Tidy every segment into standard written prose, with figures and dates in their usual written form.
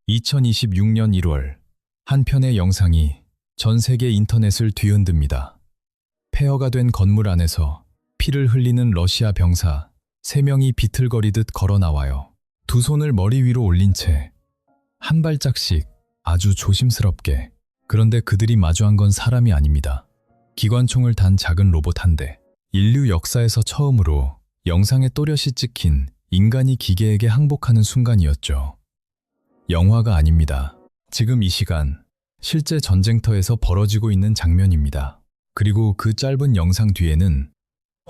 2026년 1월 한 편의 영상이 전 세계 인터넷을 뒤흔듭니다. 폐허가 된 건물 안에서 피를 흘리는 러시아 병사 3명이 비틀거리듯 걸어 나와요. 두 손을 머리 위로 올린 채 한 발짝씩 아주 조심스럽게. 그런데 그들이 마주한 건 사람이 아닙니다. 기관총을 단 작은 로봇 한 대. 인류 역사에서 처음으로 영상에 또렷이 찍힌 인간이 기계에게 항복하는 순간이었죠. 영화가 아닙니다. 지금 이 시간 실제 전쟁터에서 벌어지고 있는 장면입니다. 그리고 그 짧은 영상 뒤에는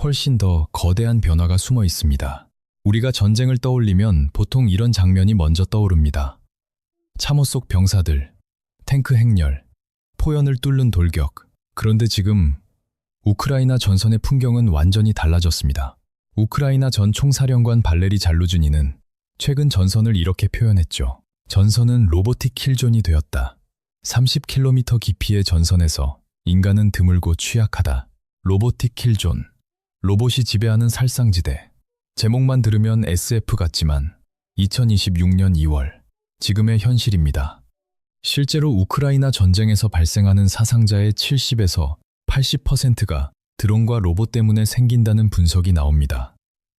훨씬 더 거대한 변화가 숨어 있습니다. 우리가 전쟁을 떠올리면 보통 이런 장면이 먼저 떠오릅니다. 참호 속 병사들, 탱크 행렬, 포연을 뚫는 돌격. 그런데 지금 우크라이나 전선의 풍경은 완전히 달라졌습니다. 우크라이나 전 총사령관 발레리 잘루즈니는 최근 전선을 이렇게 표현했죠. 전선은 로보틱 킬존이 되었다. 30km 깊이의 전선에서 인간은 드물고 취약하다. 로보틱 킬존. 로봇이 지배하는 살상지대. 제목만 들으면 SF 같지만 2026년 2월 지금의 현실입니다. 실제로 우크라이나 전쟁에서 발생하는 사상자의 70에서 80%가 드론과 로봇 때문에 생긴다는 분석이 나옵니다.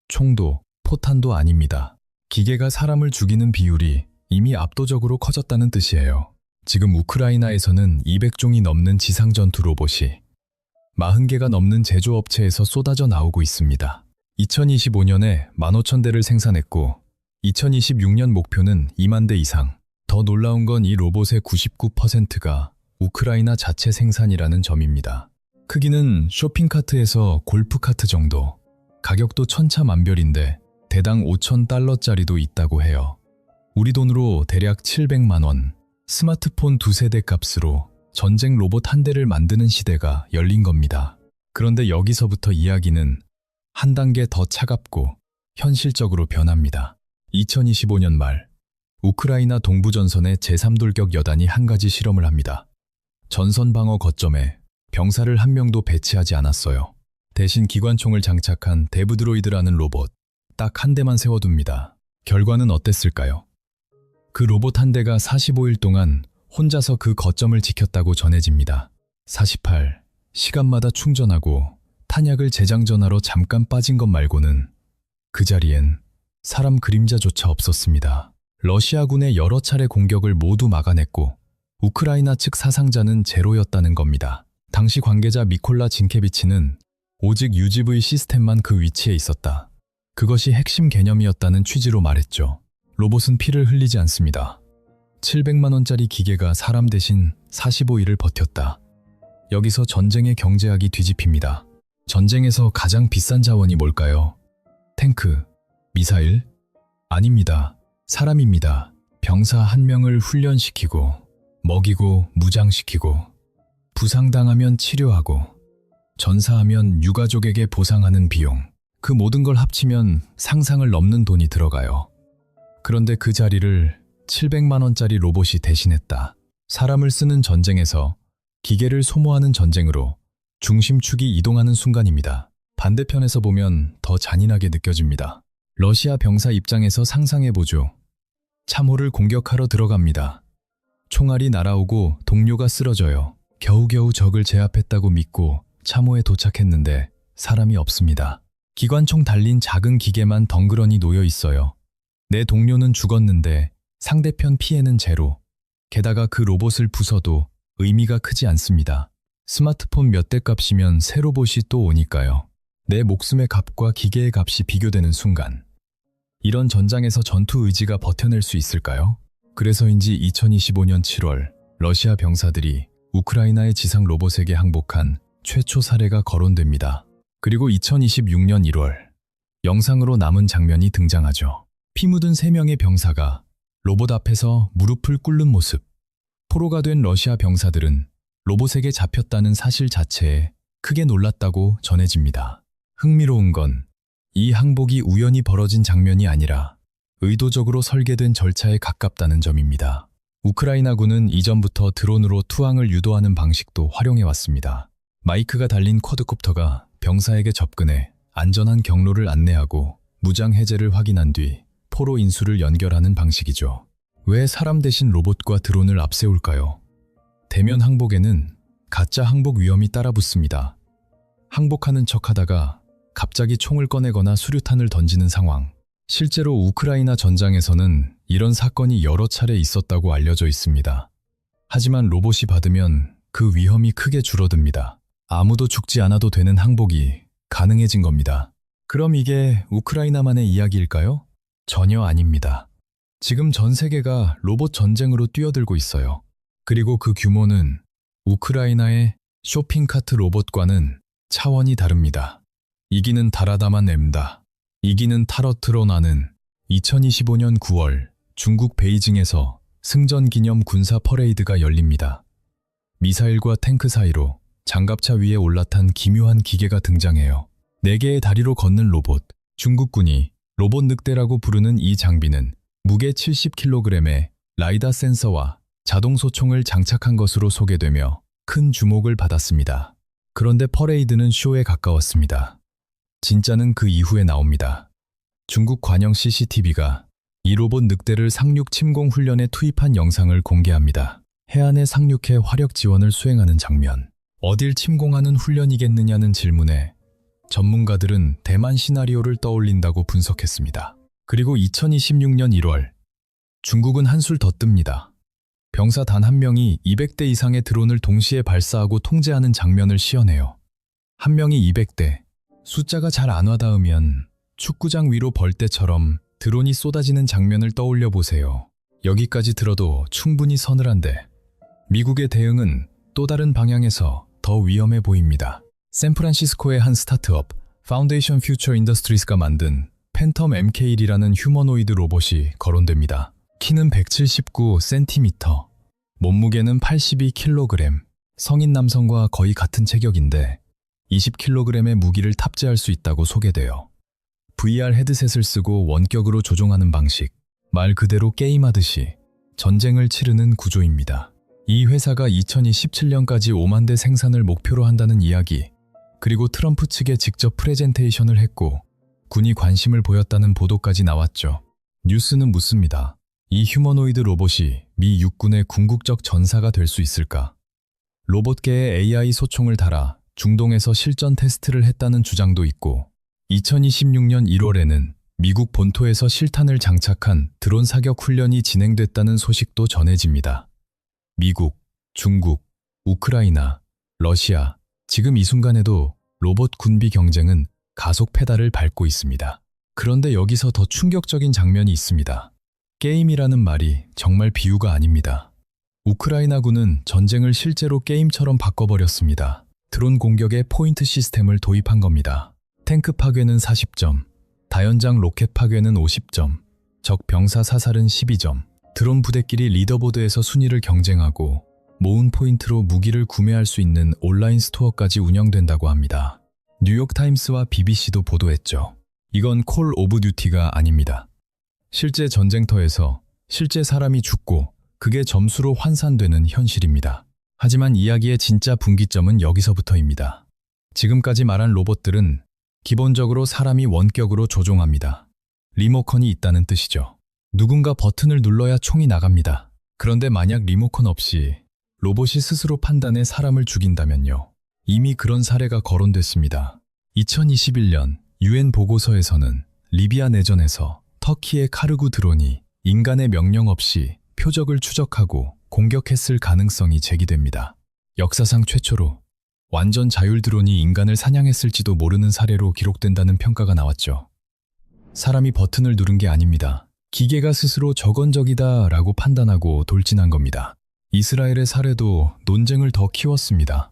총도, 포탄도 아닙니다. 기계가 사람을 죽이는 비율이 이미 압도적으로 커졌다는 뜻이에요. 지금 우크라이나에서는 200종이 넘는 지상전투 로봇이 40개가 넘는 제조업체에서 쏟아져 나오고 있습니다. 2025년에 15,000대를 생산했고 2026년 목표는 2만 대 이상. 더 놀라운 건 이 로봇의 99%가 우크라이나 자체 생산이라는 점입니다. 크기는 쇼핑카트에서 골프카트 정도. 가격도 천차만별인데 대당 5,000달러짜리도 있다고 해요. 우리 돈으로 대략 700만 원. 스마트폰 2세대 값으로 전쟁 로봇 한 대를 만드는 시대가 열린 겁니다. 그런데 여기서부터 이야기는 한 단계 더 차갑고 현실적으로 변합니다. 2025년 말 우크라이나 동부 전선의 제3돌격 여단이 한 가지 실험을 합니다. 전선 방어 거점에 병사를 한 명도 배치하지 않았어요. 대신 기관총을 장착한 데브드로이드라는 로봇 딱 한 대만 세워둡니다. 결과는 어땠을까요? 그 로봇 한 대가 45일 동안 혼자서 그 거점을 지켰다고 전해집니다. 48. 시간마다 충전하고 탄약을 재장전하러 잠깐 빠진 것 말고는 그 자리엔 사람 그림자조차 없었습니다. 러시아군의 여러 차례 공격을 모두 막아냈고 우크라이나 측 사상자는 제로였다는 겁니다. 당시 관계자 미콜라 진케비치는 오직 UGV 시스템만 그 위치에 있었다. 그것이 핵심 개념이었다는 취지로 말했죠. 로봇은 피를 흘리지 않습니다. 700만 원짜리 기계가 사람 대신 45일을 버텼다. 여기서 전쟁의 경제학이 뒤집힙니다. 전쟁에서 가장 비싼 자원이 뭘까요? 탱크, 미사일? 아닙니다. 사람입니다. 병사 한 명을 훈련시키고, 먹이고, 무장시키고, 부상당하면 치료하고, 전사하면 유가족에게 보상하는 비용. 그 모든 걸 합치면 상상을 넘는 돈이 들어가요. 그런데 그 자리를 700만 원짜리 로봇이 대신했다. 사람을 쓰는 전쟁에서 기계를 소모하는 전쟁으로 중심축이 이동하는 순간입니다. 반대편에서 보면 더 잔인하게 느껴집니다. 러시아 병사 입장에서 상상해보죠. 참호를 공격하러 들어갑니다. 총알이 날아오고 동료가 쓰러져요. 겨우겨우 적을 제압했다고 믿고 참호에 도착했는데 사람이 없습니다. 기관총 달린 작은 기계만 덩그러니 놓여 있어요. 내 동료는 죽었는데 상대편 피해는 제로. 게다가 그 로봇을 부숴도 의미가 크지 않습니다. 스마트폰 몇 대 값이면 새 로봇이 또 오니까요. 내 목숨의 값과 기계의 값이 비교되는 순간. 이런 전장에서 전투 의지가 버텨낼 수 있을까요? 그래서인지 2025년 7월 러시아 병사들이 우크라이나의 지상 로봇에게 항복한 최초 사례가 거론됩니다. 그리고 2026년 1월 영상으로 남은 장면이 등장하죠. 피 묻은 3명의 병사가 로봇 앞에서 무릎을 꿇는 모습. 포로가 된 러시아 병사들은 로봇에게 잡혔다는 사실 자체에 크게 놀랐다고 전해집니다. 흥미로운 건 이 항복이 우연히 벌어진 장면이 아니라 의도적으로 설계된 절차에 가깝다는 점입니다. 우크라이나군은 이전부터 드론으로 투항을 유도하는 방식도 활용해왔습니다. 마이크가 달린 쿼드콥터가 병사에게 접근해 안전한 경로를 안내하고 무장 해제를 확인한 뒤 포로 인수를 연결하는 방식이죠. 왜 사람 대신 로봇과 드론을 앞세울까요? 대면 항복에는 가짜 항복 위험이 따라붙습니다. 항복하는 척하다가 갑자기 총을 꺼내거나 수류탄을 던지는 상황. 실제로 우크라이나 전장에서는 이런 사건이 여러 차례 있었다고 알려져 있습니다. 하지만 로봇이 받으면 그 위험이 크게 줄어듭니다. 아무도 죽지 않아도 되는 항복이 가능해진 겁니다. 그럼 이게 우크라이나만의 이야기일까요? 전혀 아닙니다. 지금 전 세계가 로봇 전쟁으로 뛰어들고 있어요. 그리고 그 규모는 우크라이나의 쇼핑카트 로봇과는 차원이 다릅니다. 이기는 달아다만 엠다. 이기는 타러트로나는 2025년 9월 중국 베이징에서 승전 기념 군사 퍼레이드가 열립니다. 미사일과 탱크 사이로 장갑차 위에 올라탄 기묘한 기계가 등장해요. 4개의 다리로 걷는 로봇, 중국군이 로봇 늑대라고 부르는 이 장비는 무게 70kg의 라이다 센서와 자동 소총을 장착한 것으로 소개되며 큰 주목을 받았습니다. 그런데 퍼레이드는 쇼에 가까웠습니다. 진짜는 그 이후에 나옵니다. 중국 관영 CCTV가 이 로봇 늑대를 상륙 침공 훈련에 투입한 영상을 공개합니다. 해안에 상륙해 화력 지원을 수행하는 장면. 어딜 침공하는 훈련이겠느냐는 질문에 전문가들은 대만 시나리오를 떠올린다고 분석했습니다. 그리고 2026년 1월 중국은 한술 더 뜹니다. 병사 단 한 명이 200대 이상의 드론을 동시에 발사하고 통제하는 장면을 시연해요. 한 명이 200대. 숫자가 잘 안 와닿으면 축구장 위로 벌떼처럼 드론이 쏟아지는 장면을 떠올려 보세요. 여기까지 들어도 충분히 서늘한데 미국의 대응은 또 다른 방향에서 더 위험해 보입니다. 샌프란시스코의 한 스타트업 파운데이션 퓨처 인더스트리스가 만든 팬텀 MK1이라는 휴머노이드 로봇이 거론됩니다. 키는 179cm, 몸무게는 82kg, 성인 남성과 거의 같은 체격인데 20kg의 무기를 탑재할 수 있다고 소개돼요. VR 헤드셋을 쓰고 원격으로 조종하는 방식, 말 그대로 게임하듯이 전쟁을 치르는 구조입니다. 이 회사가 2027년까지 5만 대 생산을 목표로 한다는 이야기, 그리고 트럼프 측에 직접 프레젠테이션을 했고 군이 관심을 보였다는 보도까지 나왔죠. 뉴스는 묻습니다. 이 휴머노이드 로봇이 미 육군의 궁극적 전사가 될 수 있을까? 로봇계에 AI 소총을 달아 중동에서 실전 테스트를 했다는 주장도 있고 2026년 1월에는 미국 본토에서 실탄을 장착한 드론 사격 훈련이 진행됐다는 소식도 전해집니다. 미국, 중국, 우크라이나, 러시아, 지금 이 순간에도 로봇 군비 경쟁은 가속 페달을 밟고 있습니다. 그런데 여기서 더 충격적인 장면이 있습니다. 게임이라는 말이 정말 비유가 아닙니다. 우크라이나군은 전쟁을 실제로 게임처럼 바꿔버렸습니다. 드론 공격에 포인트 시스템을 도입한 겁니다. 탱크 파괴는 40점, 다연장 로켓 파괴는 50점, 적 병사 사살은 12점, 드론 부대끼리 리더보드에서 순위를 경쟁하고 모은 포인트로 무기를 구매할 수 있는 온라인 스토어까지 운영된다고 합니다. 뉴욕타임스와 BBC도 보도했죠. 이건 콜 오브 듀티가 아닙니다. 실제 전쟁터에서 실제 사람이 죽고 그게 점수로 환산되는 현실입니다. 하지만 이야기의 진짜 분기점은 여기서부터입니다. 지금까지 말한 로봇들은 기본적으로 사람이 원격으로 조종합니다. 리모컨이 있다는 뜻이죠. 누군가 버튼을 눌러야 총이 나갑니다. 그런데 만약 리모컨 없이 로봇이 스스로 판단해 사람을 죽인다면요. 이미 그런 사례가 거론됐습니다. 2021년 UN 보고서에서는 리비아 내전에서 터키의 카르구 드론이 인간의 명령 없이 표적을 추적하고 공격했을 가능성이 제기됩니다. 역사상 최초로 완전 자율 드론이 인간을 사냥했을지도 모르는 사례로 기록된다는 평가가 나왔죠. 사람이 버튼을 누른 게 아닙니다. 기계가 스스로 저건적이다 라고 판단하고 돌진한 겁니다. 이스라엘의 사례도 논쟁을 더 키웠습니다.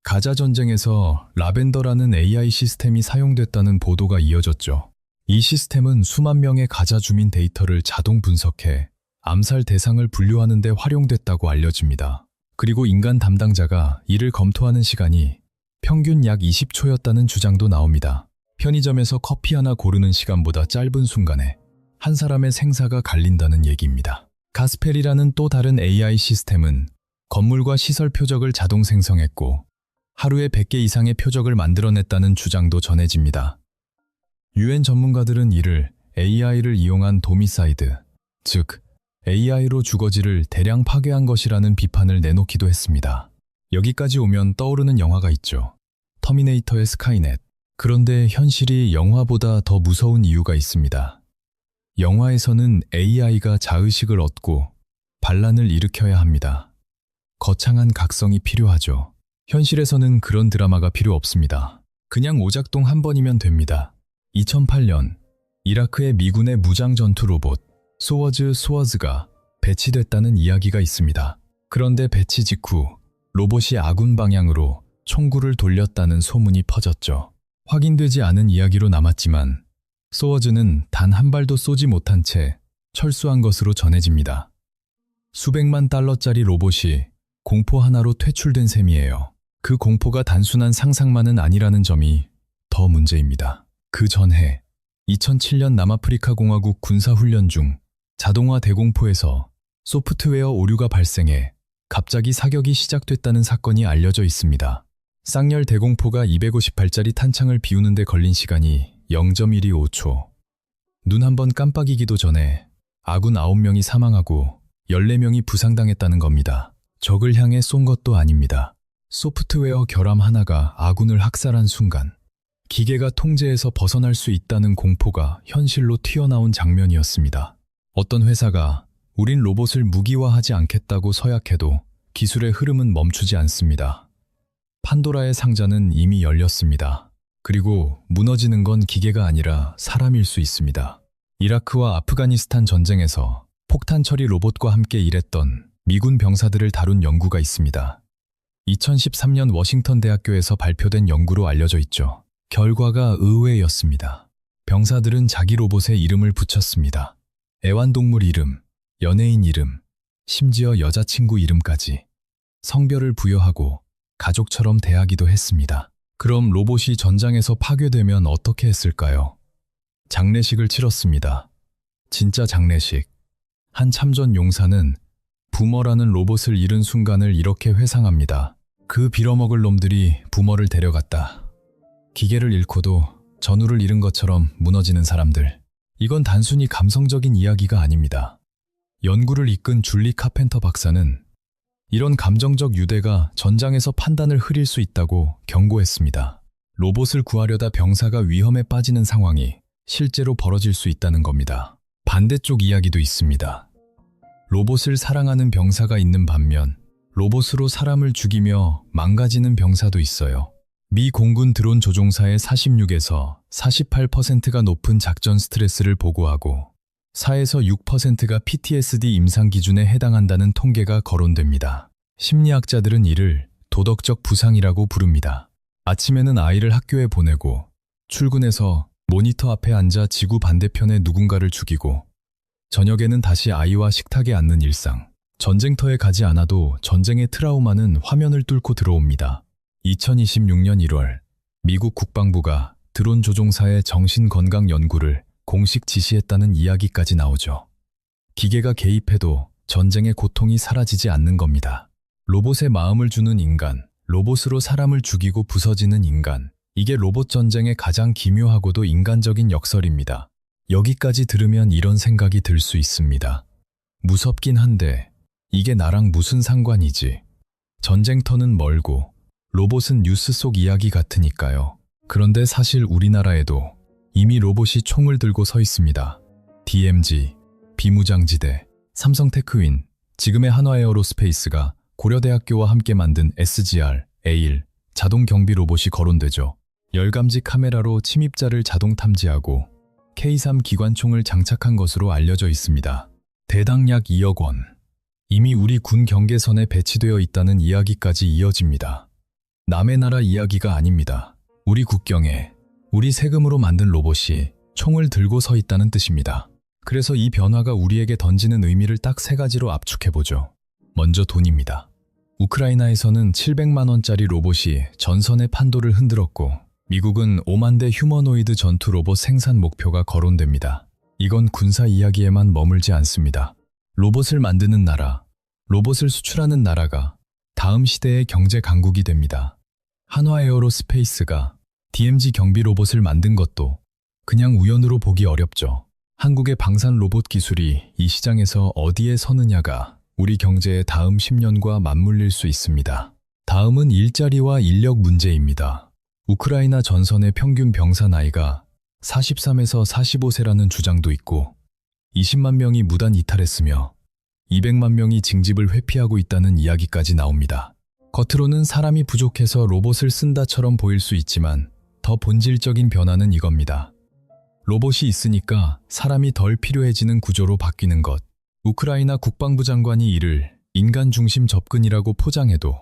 가자 전쟁에서 라벤더라는 AI 시스템이 사용됐다는 보도가 이어졌죠. 이 시스템은 수만 명의 가자 주민 데이터를 자동 분석해 암살 대상을 분류하는 데 활용됐다고 알려집니다. 그리고 인간 담당자가 이를 검토하는 시간이 평균 약 20초였다는 주장도 나옵니다. 편의점에서 커피 하나 고르는 시간보다 짧은 순간에 한 사람의 생사가 갈린다는 얘기입니다. 가스펠이라는 또 다른 AI 시스템은 건물과 시설 표적을 자동 생성했고 하루에 100개 이상의 표적을 만들어냈다는 주장도 전해집니다. UN 전문가들은 이를 AI를 이용한 도미사이드, 즉 AI로 주거지를 대량 파괴한 것이라는 비판을 내놓기도 했습니다. 여기까지 오면 떠오르는 영화가 있죠. 터미네이터의 스카이넷. 그런데 현실이 영화보다 더 무서운 이유가 있습니다. 영화에서는 AI가 자의식을 얻고 반란을 일으켜야 합니다. 거창한 각성이 필요하죠. 현실에서는 그런 드라마가 필요 없습니다. 그냥 오작동 한 번이면 됩니다. 2008년 이라크의 미군의 무장 전투 로봇 스워즈가 배치됐다는 이야기가 있습니다. 그런데 배치 직후 로봇이 아군 방향으로 총구를 돌렸다는 소문이 퍼졌죠. 확인되지 않은 이야기로 남았지만 스워즈는 단 한 발도 쏘지 못한 채 철수한 것으로 전해집니다. 수백만 달러짜리 로봇이 공포 하나로 퇴출된 셈이에요. 그 공포가 단순한 상상만은 아니라는 점이 더 문제입니다. 그 전해 2007년 남아프리카 공화국 군사훈련 중 자동화 대공포에서 소프트웨어 오류가 발생해 갑자기 사격이 시작됐다는 사건이 알려져 있습니다. 쌍열 대공포가 258짜리 탄창을 비우는 데 걸린 시간이 0.125초. 눈 한 번 깜빡이기도 전에 아군 9명이 사망하고 14명이 부상당했다는 겁니다. 적을 향해 쏜 것도 아닙니다. 소프트웨어 결함 하나가 아군을 학살한 순간 기계가 통제에서 벗어날 수 있다는 공포가 현실로 튀어나온 장면이었습니다. 어떤 회사가 우린 로봇을 무기화하지 않겠다고 서약해도 기술의 흐름은 멈추지 않습니다. 판도라의 상자는 이미 열렸습니다. 그리고 무너지는 건 기계가 아니라 사람일 수 있습니다. 이라크와 아프가니스탄 전쟁에서 폭탄 처리 로봇과 함께 일했던 미군 병사들을 다룬 연구가 있습니다. 2013년 워싱턴 대학교에서 발표된 연구로 알려져 있죠. 결과가 의외였습니다. 병사들은 자기 로봇에 이름을 붙였습니다. 애완동물 이름, 연예인 이름, 심지어 여자친구 이름까지 성별을 부여하고 가족처럼 대하기도 했습니다. 그럼 로봇이 전장에서 파괴되면 어떻게 했을까요? 장례식을 치렀습니다. 진짜 장례식. 한 참전 용사는 부머라는 로봇을 잃은 순간을 이렇게 회상합니다. 그 빌어먹을 놈들이 부머를 데려갔다. 기계를 잃고도 전우를 잃은 것처럼 무너지는 사람들. 이건 단순히 감성적인 이야기가 아닙니다. 연구를 이끈 줄리 카펜터 박사는 이런 감정적 유대가 전장에서 판단을 흐릴 수 있다고 경고했습니다. 로봇을 구하려다 병사가 위험에 빠지는 상황이 실제로 벌어질 수 있다는 겁니다. 반대쪽 이야기도 있습니다. 로봇을 사랑하는 병사가 있는 반면 로봇으로 사람을 죽이며 망가지는 병사도 있어요. 미 공군 드론 조종사의 46에서 48%가 높은 작전 스트레스를 보고하고 4에서 6%가 PTSD 임상 기준에 해당한다는 통계가 거론됩니다. 심리학자들은 이를 도덕적 부상이라고 부릅니다. 아침에는 아이를 학교에 보내고 출근해서 모니터 앞에 앉아 지구 반대편의 누군가를 죽이고 저녁에는 다시 아이와 식탁에 앉는 일상. 전쟁터에 가지 않아도 전쟁의 트라우마는 화면을 뚫고 들어옵니다. 2026년 1월 미국 국방부가 드론 조종사의 정신건강 연구를 공식 지시했다는 이야기까지 나오죠. 기계가 개입해도 전쟁의 고통이 사라지지 않는 겁니다. 로봇에 마음을 주는 인간, 로봇으로 사람을 죽이고 부서지는 인간. 이게 로봇 전쟁의 가장 기묘하고도 인간적인 역설입니다. 여기까지 들으면 이런 생각이 들 수 있습니다. 무섭긴 한데 이게 나랑 무슨 상관이지? 전쟁터는 멀고 로봇은 뉴스 속 이야기 같으니까요. 그런데 사실 우리나라에도 이미 로봇이 총을 들고 서 있습니다. DMZ, 비무장지대, 삼성테크윈, 지금의 한화에어로스페이스가 고려대학교와 함께 만든 SGR-A1 자동 경비 로봇이 거론되죠. 열감지 카메라로 침입자를 자동 탐지하고 K3 기관총을 장착한 것으로 알려져 있습니다. 대당 약 2억 원. 이미 우리 군 경계선에 배치되어 있다는 이야기까지 이어집니다. 남의 나라 이야기가 아닙니다. 우리 국경에 우리 세금으로 만든 로봇이 총을 들고 서 있다는 뜻입니다. 그래서 이 변화가 우리에게 던지는 의미를 딱 세 가지로 압축해보죠. 먼저 돈입니다. 우크라이나에서는 700만 원짜리 로봇이 전선의 판도를 흔들었고 미국은 5만 대 휴머노이드 전투 로봇 생산 목표가 거론됩니다. 이건 군사 이야기에만 머물지 않습니다. 로봇을 만드는 나라, 로봇을 수출하는 나라가 다음 시대의 경제 강국이 됩니다. 한화에어로스페이스가 DMZ 경비 로봇을 만든 것도 그냥 우연으로 보기 어렵죠. 한국의 방산 로봇 기술이 이 시장에서 어디에 서느냐가 우리 경제의 다음 10년과 맞물릴 수 있습니다. 다음은 일자리와 인력 문제입니다. 우크라이나 전선의 평균 병사 나이가 43에서 45세라는 주장도 있고 20만 명이 무단 이탈했으며 200만 명이 징집을 회피하고 있다는 이야기까지 나옵니다. 겉으로는 사람이 부족해서 로봇을 쓴다처럼 보일 수 있지만 더 본질적인 변화는 이겁니다. 로봇이 있으니까 사람이 덜 필요해지는 구조로 바뀌는 것. 우크라이나 국방부 장관이 이를 인간 중심 접근이라고 포장해도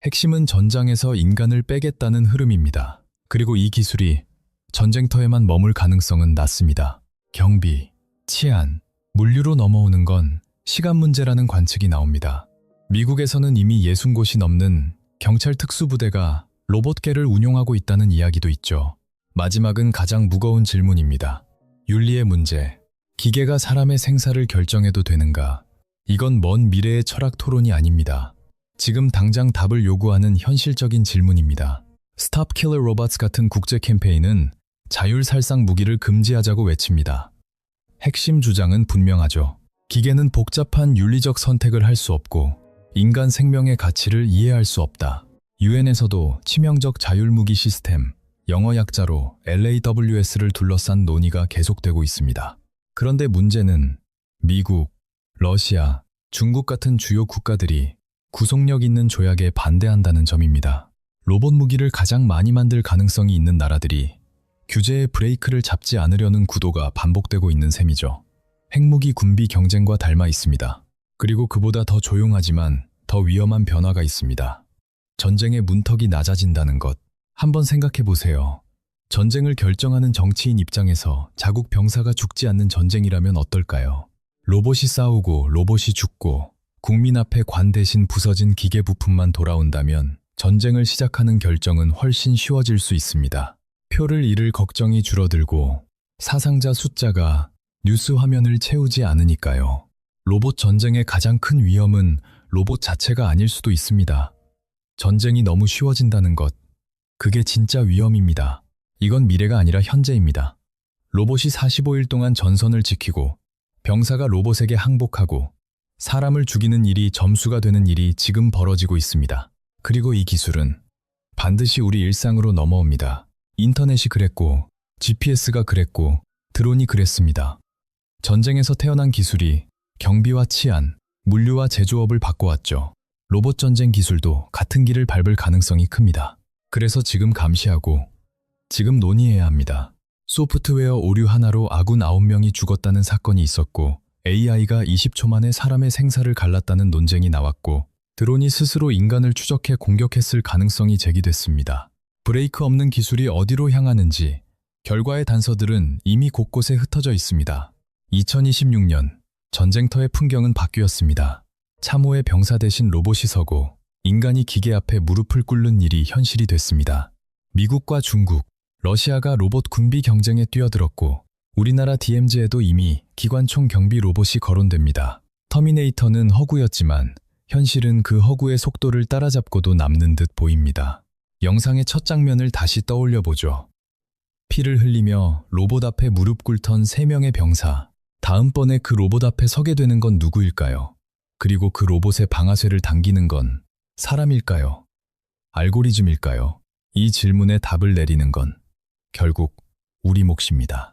핵심은 전장에서 인간을 빼겠다는 흐름입니다. 그리고 이 기술이 전쟁터에만 머물 가능성은 낮습니다. 경비, 치안, 물류로 넘어오는 건 시간 문제라는 관측이 나옵니다. 미국에서는 이미 60곳이 넘는 경찰 특수부대가 로봇계를 운용하고 있다는 이야기도 있죠. 마지막은 가장 무거운 질문입니다. 윤리의 문제. 기계가 사람의 생사를 결정해도 되는가? 이건 먼 미래의 철학 토론이 아닙니다. 지금 당장 답을 요구하는 현실적인 질문입니다. Stop Killer Robots 같은 국제 캠페인은 자율살상 무기를 금지하자고 외칩니다. 핵심 주장은 분명하죠. 기계는 복잡한 윤리적 선택을 할 수 없고 인간 생명의 가치를 이해할 수 없다. 유엔에서도 치명적 자율무기 시스템, 영어 약자로 LAWS를 둘러싼 논의가 계속되고 있습니다. 그런데 문제는 미국, 러시아, 중국 같은 주요 국가들이 구속력 있는 조약에 반대한다는 점입니다. 로봇 무기를 가장 많이 만들 가능성이 있는 나라들이 규제의 브레이크를 잡지 않으려는 구도가 반복되고 있는 셈이죠. 핵무기 군비 경쟁과 닮아 있습니다. 그리고 그보다 더 조용하지만 더 위험한 변화가 있습니다. 전쟁의 문턱이 낮아진다는 것. 한번 생각해 보세요. 전쟁을 결정하는 정치인 입장에서 자국 병사가 죽지 않는 전쟁이라면 어떨까요? 로봇이 싸우고 로봇이 죽고 국민 앞에 관 대신 부서진 기계 부품만 돌아온다면 전쟁을 시작하는 결정은 훨씬 쉬워질 수 있습니다. 표를 잃을 걱정이 줄어들고 사상자 숫자가 뉴스 화면을 채우지 않으니까요. 로봇 전쟁의 가장 큰 위험은 로봇 자체가 아닐 수도 있습니다. 전쟁이 너무 쉬워진다는 것. 그게 진짜 위험입니다. 이건 미래가 아니라 현재입니다. 로봇이 45일 동안 전선을 지키고 병사가 로봇에게 항복하고 사람을 죽이는 일이 점수가 되는 일이 지금 벌어지고 있습니다. 그리고 이 기술은 반드시 우리 일상으로 넘어옵니다. 인터넷이 그랬고 GPS가 그랬고 드론이 그랬습니다. 전쟁에서 태어난 기술이 경비와 치안, 물류와 제조업을 바꿔왔죠. 로봇 전쟁 기술도 같은 길을 밟을 가능성이 큽니다. 그래서 지금 감시하고 지금 논의해야 합니다. 소프트웨어 오류 하나로 아군 9명이 죽었다는 사건이 있었고 AI가 20초 만에 사람의 생사를 갈랐다는 논쟁이 나왔고 드론이 스스로 인간을 추적해 공격했을 가능성이 제기됐습니다. 브레이크 없는 기술이 어디로 향하는지 결과의 단서들은 이미 곳곳에 흩어져 있습니다. 2026년 전쟁터의 풍경은 바뀌었습니다. 참호의 병사 대신 로봇이 서고 인간이 기계 앞에 무릎을 꿇는 일이 현실이 됐습니다. 미국과 중국, 러시아가 로봇 군비 경쟁에 뛰어들었고 우리나라 DMZ에도 이미 기관총 경비 로봇이 거론됩니다. 터미네이터는 허구였지만 현실은 그 허구의 속도를 따라잡고도 남는 듯 보입니다. 영상의 첫 장면을 다시 떠올려보죠. 피를 흘리며 로봇 앞에 무릎 꿇던 3명의 병사. 다음번에 그 로봇 앞에 서게 되는 건 누구일까요? 그리고 그 로봇의 방아쇠를 당기는 건 사람일까요? 알고리즘일까요? 이 질문에 답을 내리는 건 결국 우리 몫입니다.